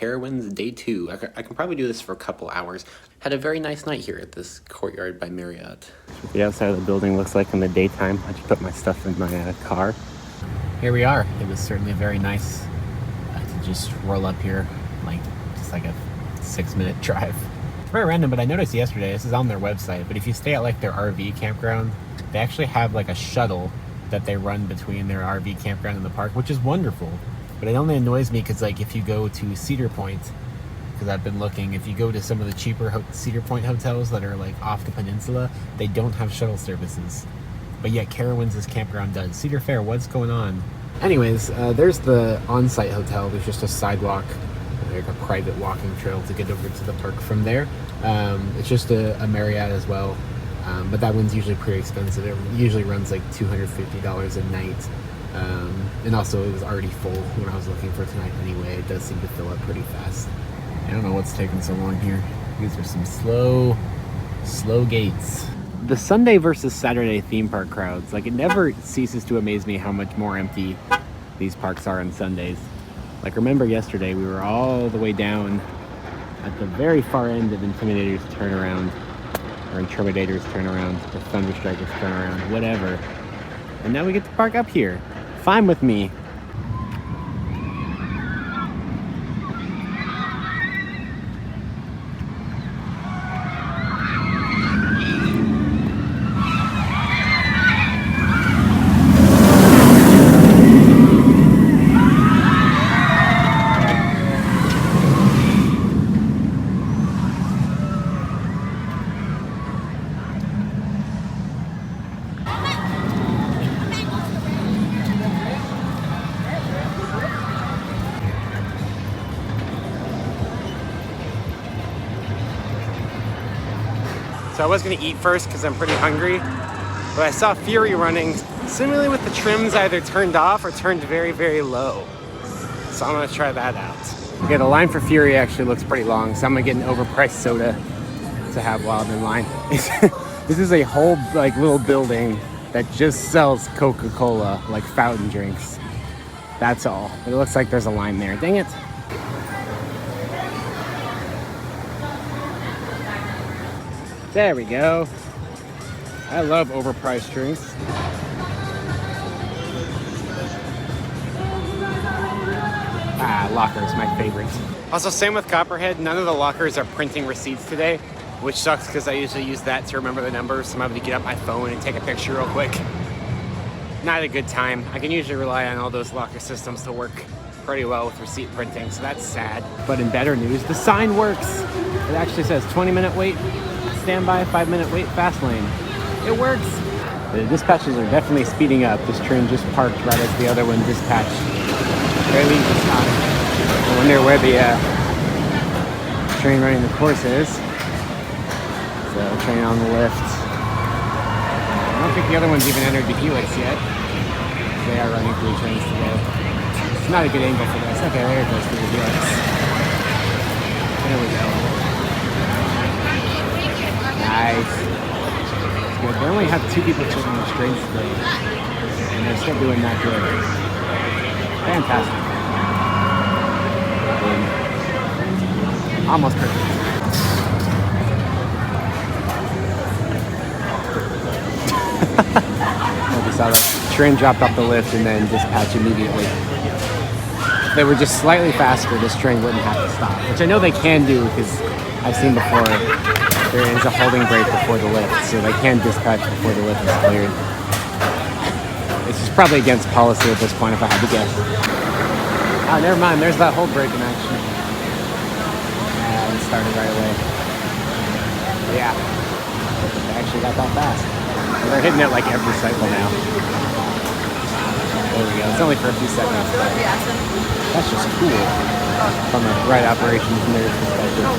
Carowinds Day 2. I can probably do this for a couple hours. Had a very nice night here at this Courtyard by Marriott. The outside of the building looks like in the daytime. I just put my stuff in my car. Here we are. It was certainly very nice to just roll up here, just like a 6-minute drive. It's very random, but I noticed yesterday, this is on their website, but if you stay at like their RV campground, they actually have like a shuttle that they run between their RV campground and the park, which is wonderful. But it only annoys me because like if you go to Cedar Point, because I've been looking, if you go to some of the cheaper Cedar Point hotels that are like off the peninsula, they don't have shuttle services. But yet Carowinds' campground does. Cedar Fair, what's going on? Anyways, there's the on-site hotel. There's just a sidewalk, like a private walking trail to get over to the park from there. It's just a Marriott as well. But that one's usually pretty expensive. It usually runs like $250 a night. And also it was already full when I was looking for tonight anyway. It does seem to fill up pretty fast. I don't know what's taking so long here. These are some slow gates. The Sunday versus Saturday theme park crowds, like it never ceases to amaze me how much more empty these parks are on Sundays. Like remember yesterday we were all the way down at the very far end of Intimidator's turnaround, or Intimidator's turnaround, or Thunderstriker's turnaround, whatever. And now we get to park up here. Fine with me. So I was gonna eat first because I'm pretty hungry, but I saw Fury running similarly with the trims either turned off or turned very, very low. So I'm gonna try that out. Okay, the line for Fury actually looks pretty long, so I'm gonna get an overpriced soda to have while I'm in line. This is a whole like little building that just sells Coca-Cola, like fountain drinks. That's all. But it looks like there's a line there. Dang it. There we go. I love overpriced drinks. Lockers, my favorite. Also, same with Copperhead. None of the lockers are printing receipts today, which sucks because I usually use that to remember the numbers. So I'm able to get up my phone and take a picture real quick. Not a good time. I can usually rely on all those locker systems to work pretty well with receipt printing, so that's sad. But in better news, the sign works. It actually says 20-minute wait, standby, 5-minute wait, fast lane. It works. The dispatches are definitely speeding up. This train just parked right as the other one dispatched. Very leisure time. I wonder where the train running the course is. So train on the lift. I don't think the other one's even entered the helix yet. They are running 3 trains today. It's not a good angle for this. Okay, there it goes through the helix. There we go. Nice. It's good. They only have 2 people checking the trains today, and they're still doing that good. Fantastic. Almost perfect. I saw that train dropped off the lift and then dispatched immediately. If they were just slightly faster, this train wouldn't have to stop, which I know they can do because I've seen before. There is a holding brake before the lift, so they can dispatch before the lift is cleared. This is probably against policy at this point, if I had to guess. Oh, never mind. There's that hold brake in action. Yeah, it started right away. Yeah, they actually got that fast. They're hitting it like every cycle now. There we go. It's only for a few seconds, but that's just cool from a ride operations nerd perspective.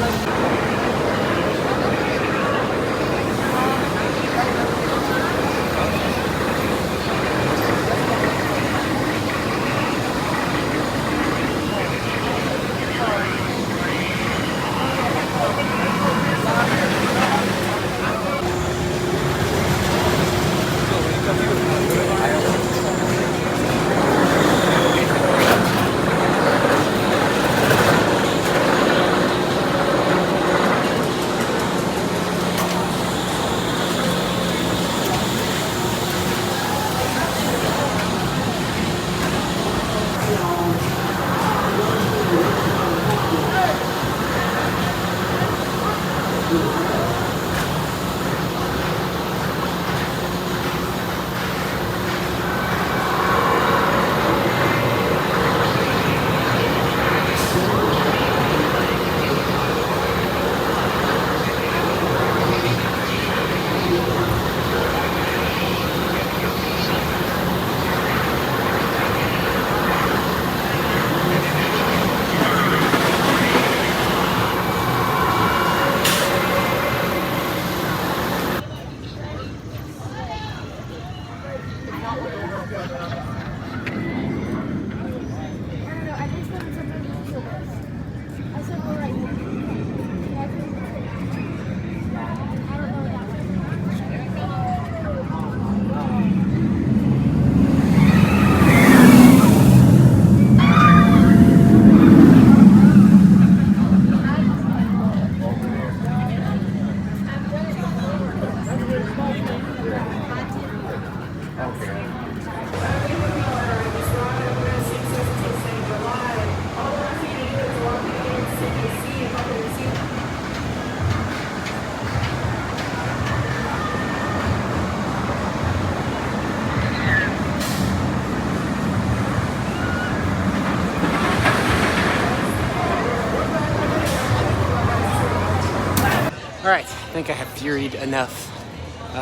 Alright, I think I have furied enough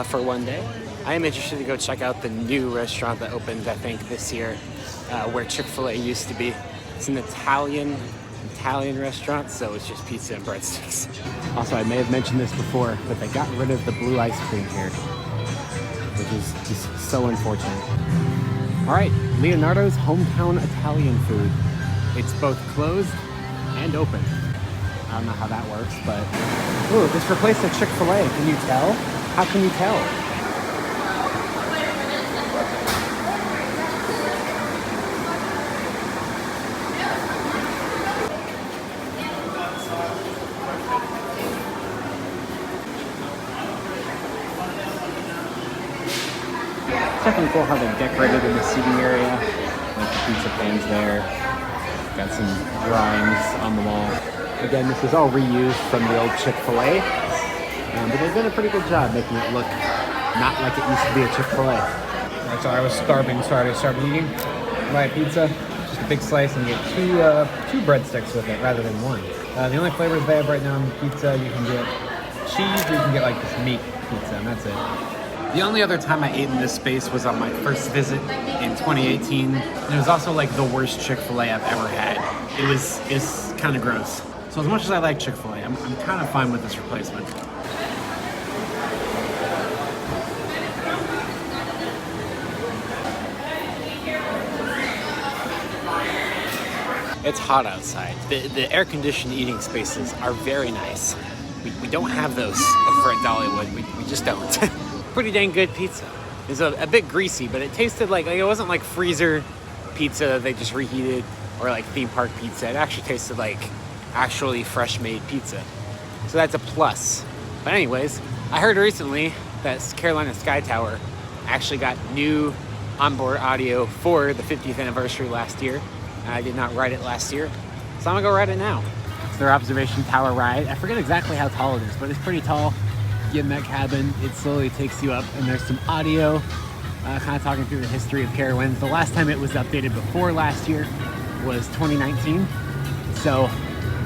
for one day. I am interested to go check out the new restaurant that opened, I think, this year, where Chick-Fil-A used to be. It's an Italian restaurant, so it's just pizza and breadsticks. Also, I may have mentioned this before, but they got rid of the blue ice cream here, which is just so unfortunate. Alright, Leonardo's hometown Italian food. It's both closed and open. I don't know how that works, but... Ooh, this replaced a Chick-fil-A. Can you tell? How can you tell? It's definitely cool how they decorated in the seating area. Like the pizza pans there. Got some drawings on the wall. Again, this is all reused from the old Chick-fil-A. But they've done a pretty good job making it look not like it used to be a Chick-fil-A. Alright, so I was starving, so I started eating my pizza. Just a big slice, and you get two breadsticks with it rather than one. The only flavors they have right now on the pizza, you can get cheese, or you can get like this meat pizza, and that's it. The only other time I ate in this space was on my first visit in 2018. And it was also like the worst Chick-fil-A I've ever had. It's kind of gross. So as much as I like Chick-fil-A, I'm kind of fine with this replacement. It's hot outside. The air-conditioned eating spaces are very nice. We don't have those over at Dollywood. We just don't. Pretty dang good pizza. It's a bit greasy, but it tasted like it wasn't like freezer pizza that they just reheated or like theme park pizza. It actually tasted like actually fresh made pizza. So that's a plus. But anyways, I heard recently that Carolina Skytower actually got new onboard audio for the 50th anniversary last year. I did not ride it last year, so I'm gonna go ride it now. It's their observation tower ride. I forget exactly how tall it is, but it's pretty tall. Get in that cabin, it slowly takes you up, and there's some audio kind of talking through the history of Carowinds. The last time it was updated before last year was 2019, so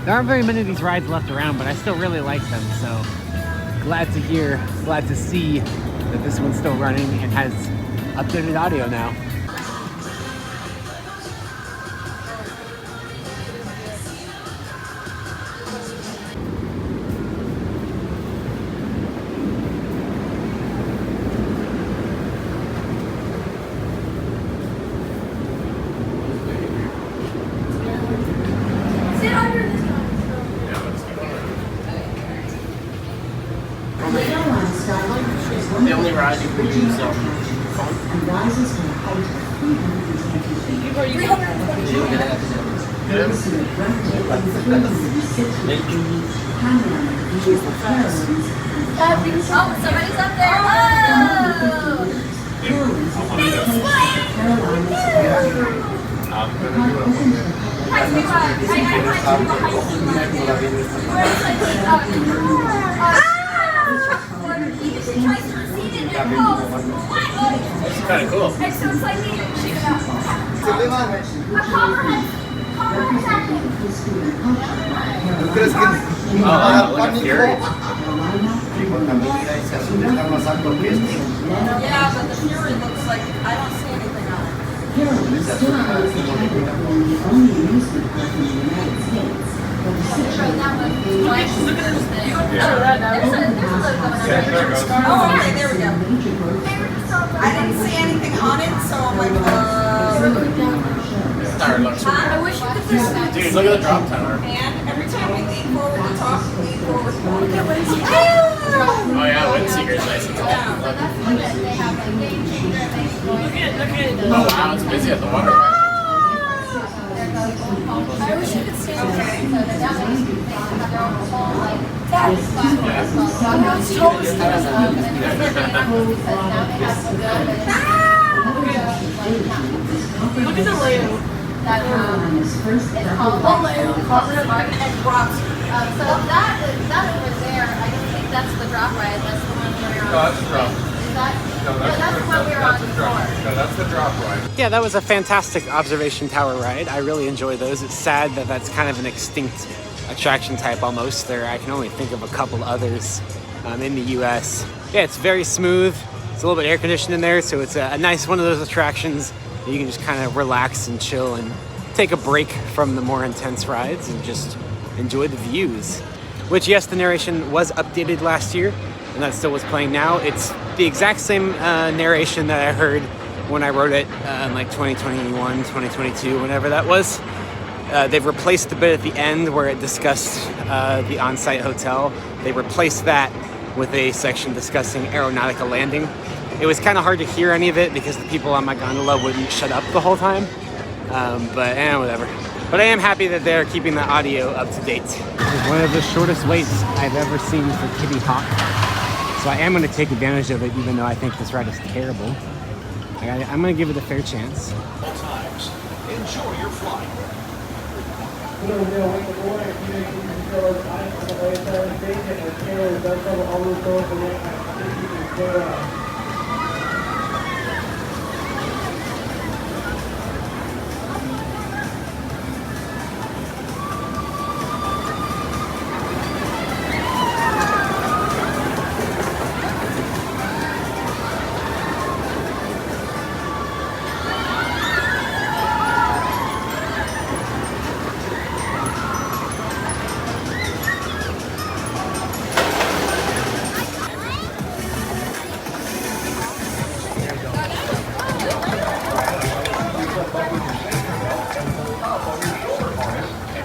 there aren't very many of these rides left around, but I still really like them, so glad to see that this one's still running and has updated audio now. The only ride you can use phone. Rises to a height of 350 Oh, somebody's up there! Whoa! It's kind of cool. It's so exciting. Check it out. Yeah, but the Fury looks like I don't see anything on it. Carowinds still holds the title of being the only amusement park in the United States. Look at this thing. Oh, okay, there we go. I didn't see anything on it, so I'm like, I wish you could just... Dude, look at the drop tower. And every time we lean forward to talk, we lean forward. Look at Windseeker. Oh yeah, Windseeker's nice and tall. Oh wow, it's busy at the water park. I wish you could stand there. Look at the layout. It's called and drops. So that over there, I don't think that's the drop ride. That's the one where No, that's the drop. Is that? No, that's the one we were on before. No, that's the drop ride. Yeah, that was a fantastic observation tower ride. I really enjoy those. It's sad that that's kind of an extinct attraction type almost. I can only think of a couple others in the US. Yeah, it's very smooth. It's a little bit air conditioned in there, so it's a nice one of those attractions that you can just kind of relax and chill and take a break from the more intense rides and just enjoy the views. Which, yes, the narration was updated last year, and that still was playing now. It's the exact same narration that I heard when I wrote it in like 2021, 2022, whenever that was. They've replaced the bit at the end where it discussed the on-site hotel. They replaced that with a section discussing aeronautical landing. It was kind of hard to hear any of it because the people on my gondola wouldn't shut up the whole time. But whatever. But I am happy that they're keeping the audio up to date. This is one of the shortest waits I've ever seen for Kiddy Hawk. So I am going to take advantage of it, even though I think this ride is terrible. I'm going to give it a fair chance. All times. Enjoy your flight.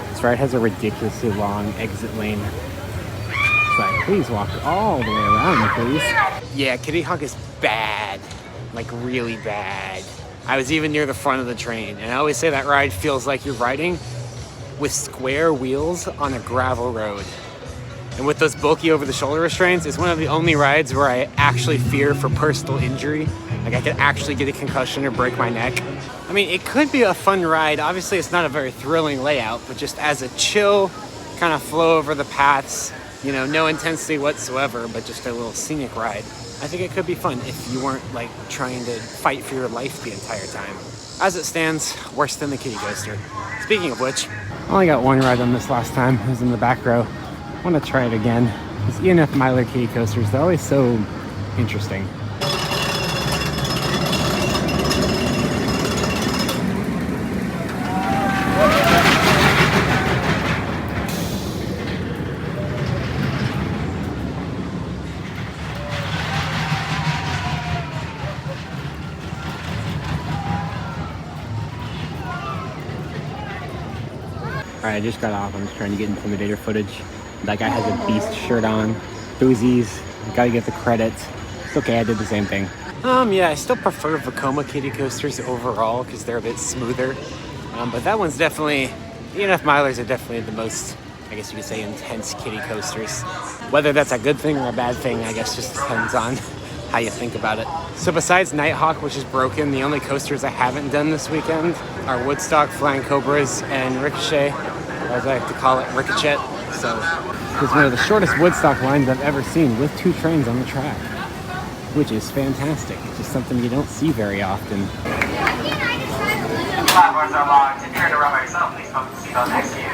This ride has a ridiculously long exit lane. It's like, please walk all the way around, please. Yeah, Kiddy Hawk is bad. Like, really bad. I was even near the front of the train, and I always say that ride feels like you're riding with square wheels on a gravel road. And with those bulky over-the-shoulder restraints, it's one of the only rides where I actually fear for personal injury. Like, I could actually get a concussion or break my neck. I mean, it could be a fun ride. Obviously, it's not a very thrilling layout, but just as a chill kind of flow over the paths, you know, no intensity whatsoever, but just a little scenic ride. I think it could be fun if you weren't, like, trying to fight for your life the entire time. As it stands, worse than the Kiddy Coaster. Speaking of which, I only got one ride on this last time. It was in the back row. I want to try it again. These ENF Miler Kiddy Coasters, they're always so interesting. Alright, I just got off. I'm just trying to get Intimidator footage. That guy has a beast shirt on. Boozies. Gotta get the credit. It's okay, I did the same thing. Yeah, I still prefer Vekoma Kiddy Coasters overall because they're a bit smoother. But that one's definitely, ENF Milers are definitely the most, I guess you could say, intense Kiddy Coasters. Whether that's a good thing or a bad thing, I guess just depends on how you think about it. So besides Nighthawk, which is broken, the only coasters I haven't done this weekend are Woodstock, Flying Cobras, and Ricochet, as I like to call it, Ricochet. So it's one of the shortest Woodstock lines I've ever seen with 2 trains on the track, which is fantastic. It's just something you don't see very often. Platforms are locked. If you're in a run by yourself, please focus the seatbelt next to you.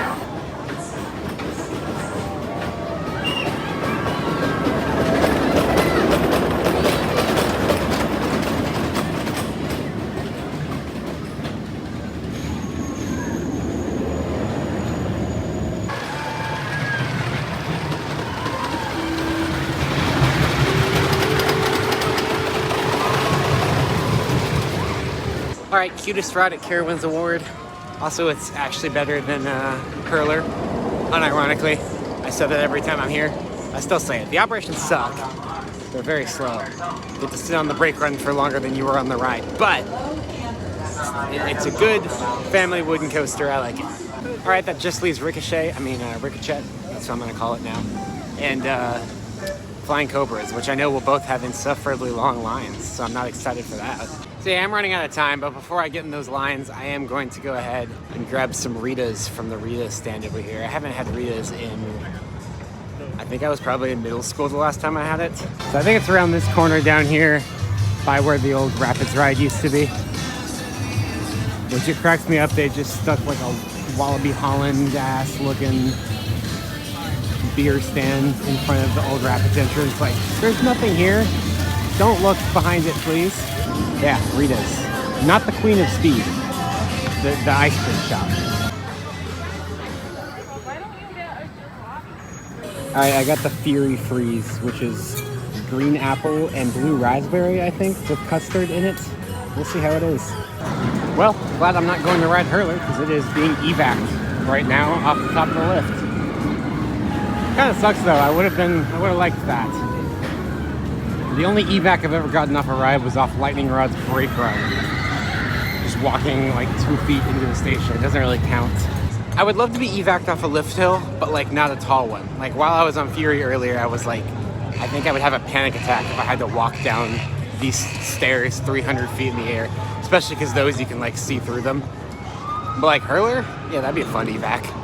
Alright, cutest ride at Carowinds Award. Also, it's actually better than Curler. Unironically, I say that every time I'm here. I still say it. The operations suck. They're very slow. You get to sit on the brake run for longer than you were on the ride. But it's a good family wooden coaster. I like it. Alright, that just leaves Ricochet. Ricochet. That's what I'm going to call it now. And Flying Cobras, which I know will both have insufferably long lines. So I'm not excited for that. So yeah, I'm running out of time, but before I get in those lines, I am going to go ahead and grab some Ritas from the Rita stand over here. I haven't had Ritas in, I think I was probably in middle school the last time I had it. So I think it's around this corner down here by where the old Rapids ride used to be. Which it cracks me up, they just stuck like a Wallaby Holland ass looking beer stands in front of the old Rapids entrance. Like, there's nothing here. Don't look behind it, please. Yeah, Rita's. Not the Queen of Speed. The ice cream shop. Alright, I got the Fury Freeze, which is green apple and blue raspberry, I think, with custard in it. We'll see how it is. Well, glad I'm not going to ride Hurler, because it is being evac'd right now off the top of the lift. Kind of sucks though, I would have liked that. The only evac I've ever gotten off a ride was off Lightning Rod's brake run. Just walking like 2 feet into the station, it doesn't really count. I would love to be evac'd off a lift hill, but like not a tall one. Like while I was on Fury earlier, I was like, I think I would have a panic attack if I had to walk down these stairs 300 feet in the air, especially because those you can like see through them. But like Hurler, yeah, that'd be a fun evac.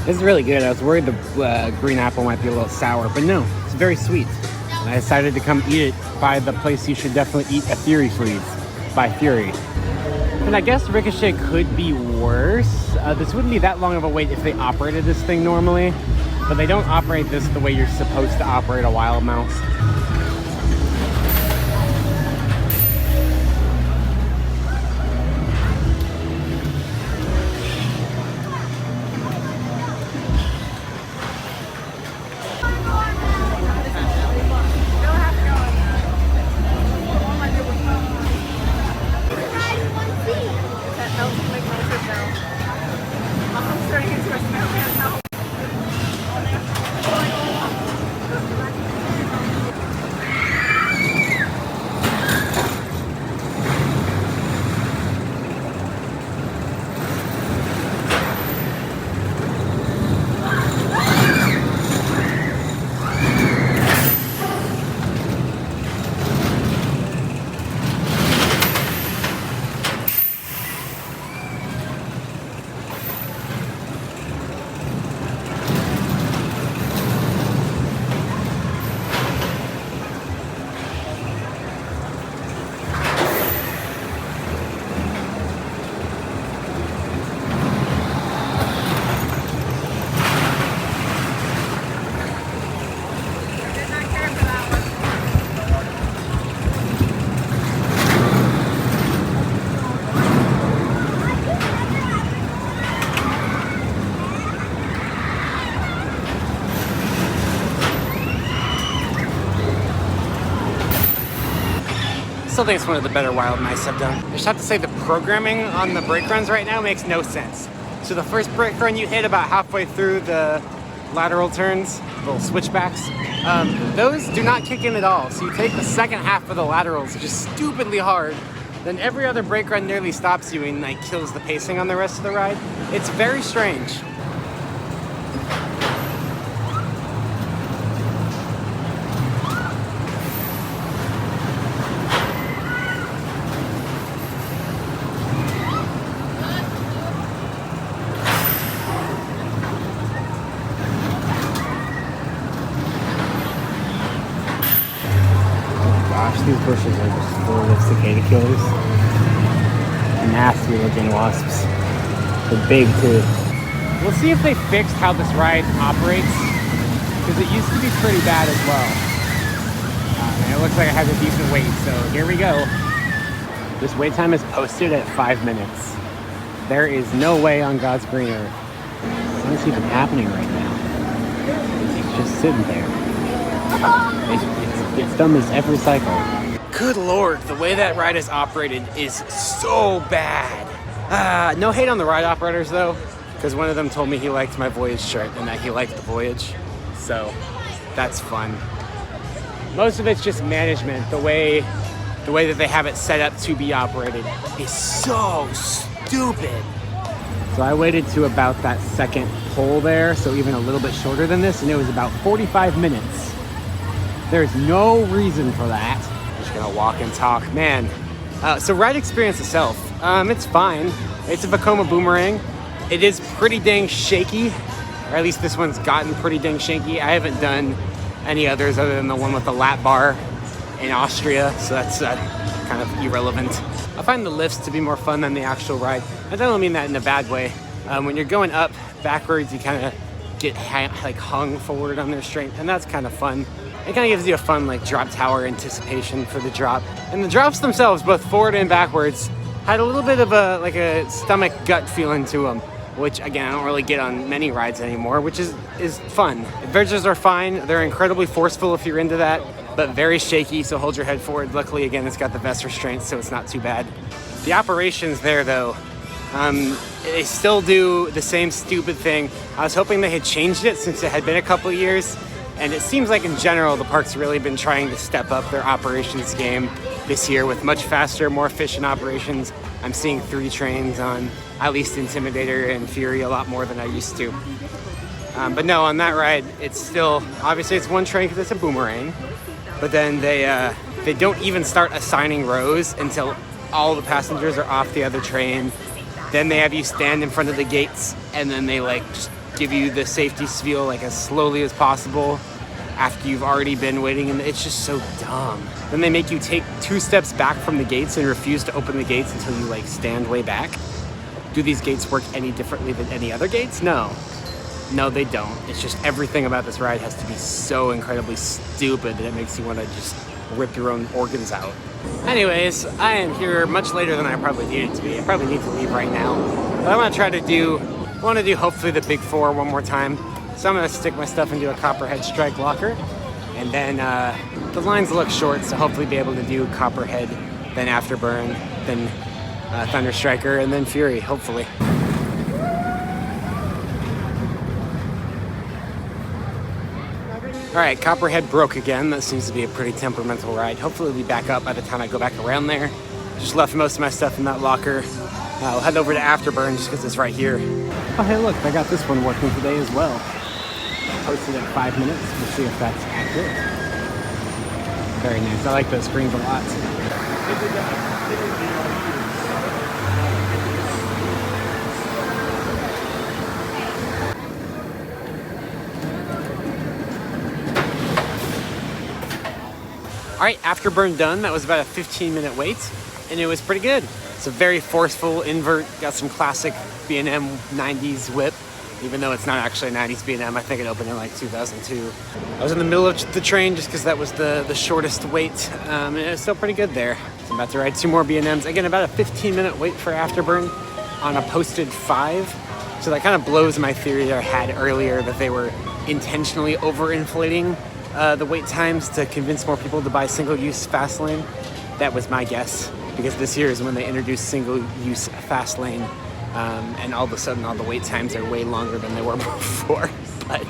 This is really good. I was worried the green apple might be a little sour, but no, it's very sweet. And I decided to come eat it by the place you should definitely eat a Fury Freeze, by Fury. And I guess Ricochet could be worse. This wouldn't be that long of a wait if they operated this thing normally, but they don't operate this the way you're supposed to operate a wild mouse. I still think it's one of the better wild mice I've done. I just have to say the programming on the brake runs right now makes no sense. So the first brake run you hit about halfway through the lateral turns, little switchbacks, those do not kick in at all. So you take the second half of the laterals just stupidly hard, then every other brake run nearly stops you and like kills the pacing on the rest of the ride. It's very strange. These bushes are just full of cicada killers. Nasty looking wasps. They're big too. We'll see if they fixed how this ride operates, because it used to be pretty bad as well. And it looks like it has a decent wait, so here we go. This wait time is posted at 5 minutes. There is no way on God's green earth what's even happening right now. It's just sitting there. It's done this every cycle. Good lord, the way that ride is operated is so bad. No hate on the ride operators though, because one of them told me he liked my Voyage shirt and that he liked the Voyage. So that's fun. Most of it's just management. The way that they have it set up to be operated is so stupid. So I waited to about that second pole there, so even a little bit shorter than this, and it was about 45 minutes. There's no reason for that. I'm just gonna walk and talk. Man, so ride experience itself, It's fine. It's a Vekoma boomerang. It is pretty dang shaky, or at least this one's gotten pretty dang shaky. I haven't done any others other than the one with the lap bar in Austria, so that's kind of irrelevant. I find the lifts to be more fun than the actual ride. I don't mean that in a bad way. When you're going up backwards, you kind of get like hung forward on their strength, and that's kind of fun. It kind of gives you a fun like drop tower anticipation for the drop. And the drops themselves, both forward and backwards, had a little bit of a stomach gut feeling to them, which again I don't really get on many rides anymore, which is fun. Bridges are fine. They're incredibly forceful if you're into that, but very shaky, so hold your head forward. Luckily, again, it's got the vest restraints, so it's not too bad. The operations there, though, they still do the same stupid thing. I was hoping they had changed it since it had been a couple of years, and it seems like in general the park's really been trying to step up their operations game this year with much faster, more efficient operations. I'm seeing 3 trains on at least Intimidator and Fury a lot more than I used to. But no, on that ride, it's still, obviously it's 1 train because it's a boomerang, but then they don't even start assigning rows until all the passengers are off the other train. Then they have you stand in front of the gates, and then they like just give you the safety spiel like as slowly as possible after you've already been waiting, and it's just so dumb. Then they make you take 2 steps back from the gates and refuse to open the gates until you like stand way back. Do these gates work any differently than any other gates? No, they don't. It's just everything about this ride has to be so incredibly stupid that it makes you want to just rip your own organs out. Anyways, I am here much later than I probably needed to be. I probably need to leave right now, but I want to do hopefully the Big 4 one more time. So I'm going to stick my stuff into a Copperhead Strike locker, and then the lines look short, so hopefully be able to do Copperhead, then Afterburn, then Thunder Striker, and then Fury, hopefully. Alright, Copperhead broke again. That seems to be a pretty temperamental ride. Hopefully it'll be back up by the time I go back around there. Just left most of my stuff in that locker. I'll head over to Afterburn just because it's right here. Oh hey look, I got this one working today as well. Posted at 5 minutes. We'll see if that's accurate. Very nice. I like those screens a lot. All right, Afterburn done. That was about a 15-minute wait, and it was pretty good. It's a very forceful invert. Got some classic B&M 90s whip, even though it's not actually a 90s B&M. I think it opened in like 2002. I was in the middle of the train just because that was the shortest wait, and it was still pretty good there. So I'm about to ride 2 more B&Ms. Again, about a 15-minute wait for Afterburn on a posted 5. So that kind of blows my theory that I had earlier that they were intentionally overinflating the wait times to convince more people to buy single-use fast lane. That was my guess, because this year is when they introduced single-use fast lane, and all of a sudden all the wait times are way longer than they were before. But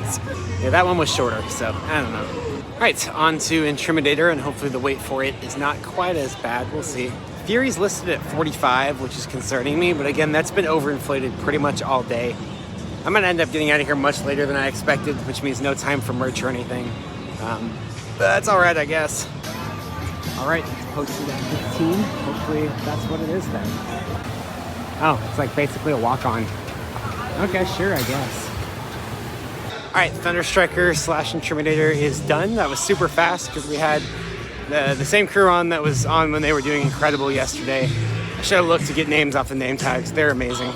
yeah, that one was shorter, so I don't know. All right, on to Intimidator, and hopefully the wait for it is not quite as bad. We'll see. Fury's listed at 45, which is concerning me, but again, that's been overinflated pretty much all day. I'm gonna end up getting out of here much later than I expected, which means no time for merch or anything. But that's all right, I guess. All right, it's posted at 15. Hopefully that's what it is then. Oh, it's like basically a walk-on. Okay, sure, I guess. All right, Thunder Striker / Intimidator is done. That was super fast because we had the same crew on that was on when they were doing Incredible yesterday. I should have looked to get names off the name tags. They're amazing.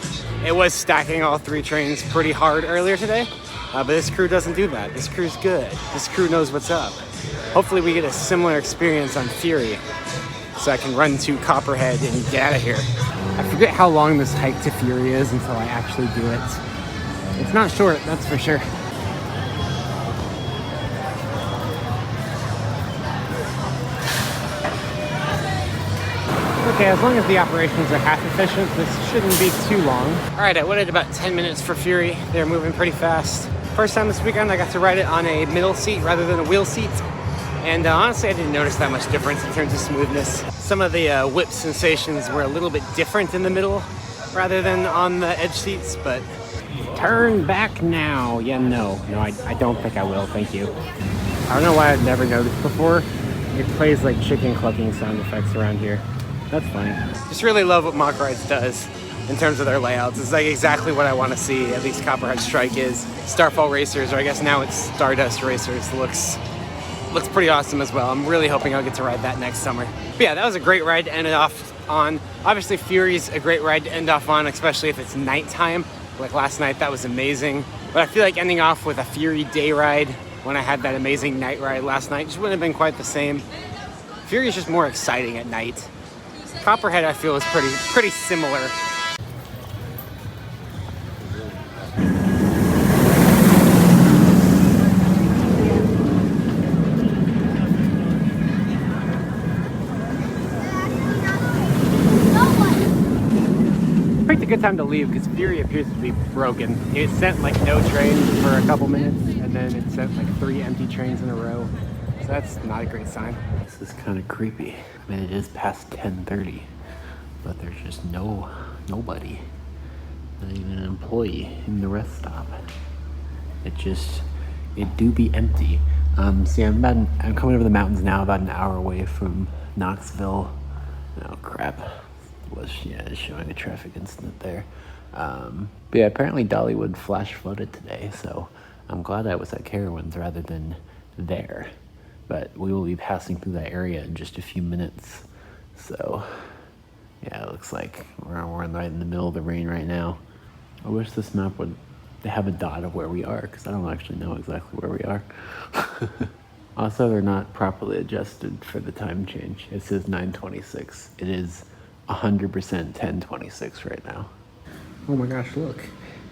It was stacking all 3 trains pretty hard earlier today. But this crew doesn't do that. This crew's good. This crew knows what's up. Hopefully we get a similar experience on Fury so I can run to Copperhead and get out of here. I forget how long this hike to Fury is until I actually do it. It's not short, that's for sure. Okay, as long as the operations are half efficient, this shouldn't be too long. All right, I waited about 10 minutes for Fury. They're moving pretty fast. First time this weekend, I got to ride it on a middle seat rather than a wheel seat. And honestly, I didn't notice that much difference in terms of smoothness. Some of the whip sensations were a little bit different in the middle rather than on the edge seats, but turn back now. Yeah, no, I don't think I will, thank you. I don't know why I've never noticed before. It plays like chicken clucking sound effects around here. That's funny. Just really love what Mock Rides does in terms of their layouts. It's like exactly what I want to see. At least Copperhead Strike is. Starfall Racers, or I guess now it's Stardust Racers, looks pretty awesome as well. I'm really hoping I'll get to ride that next summer. But yeah, that was a great ride to end it off on. Obviously, Fury's a great ride to end off on, especially if it's nighttime. Like last night, that was amazing. But I feel like ending off with a Fury day ride when I had that amazing night ride last night just wouldn't have been quite the same. Fury is just more exciting at night. Copperhead, I feel, is pretty similar. Picked a good time to leave because Fury appears to be broken. It sent like no trains for a couple minutes, and then it sent like 3 empty trains in a row. So that's not a great sign. This is kind of creepy. I mean, it is past 10:30, but there's just nobody, not even an employee in the rest stop. It do be empty. See, I'm coming over the mountains now, about an hour away from Knoxville. Oh crap. It's showing a traffic incident there. But yeah, apparently Dollywood flash flooded today, so I'm glad I was at Carowinds rather than there. But we will be passing through that area in just a few minutes. So yeah, it looks like we're right in the middle of the rain right now. I wish this map would have a dot of where we are, because I don't actually know exactly where we are. Also, they're not properly adjusted for the time change. It says 9:26. It is 100% 10:26 right now. Oh my gosh, look.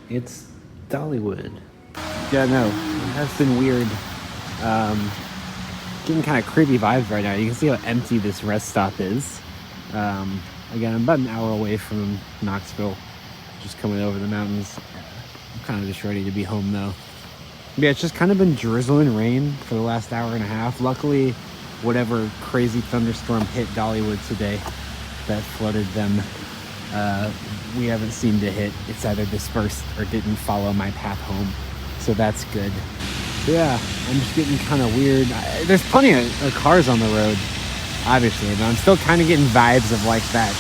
It's Dollywood. Yeah, no, it has been weird. Getting kind of creepy vibes right now. You can see how empty this rest stop is. Again, I'm about an hour away from Knoxville, just coming over the mountains. I'm kind of just ready to be home though. Yeah, it's just kind of been drizzling rain for the last hour and a half. Luckily, whatever crazy thunderstorm hit Dollywood today that flooded them, we haven't seemed to hit. It's either dispersed or didn't follow my path home, so that's good. But yeah, I'm just getting kind of weird. There's plenty of cars on the road, obviously, but I'm still kind of getting vibes of like that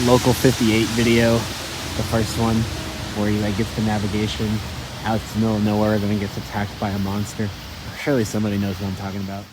Local 58 video, the first one, where he like gets the navigation out to the middle of nowhere, then he gets attacked by a monster. Surely somebody knows what I'm talking about.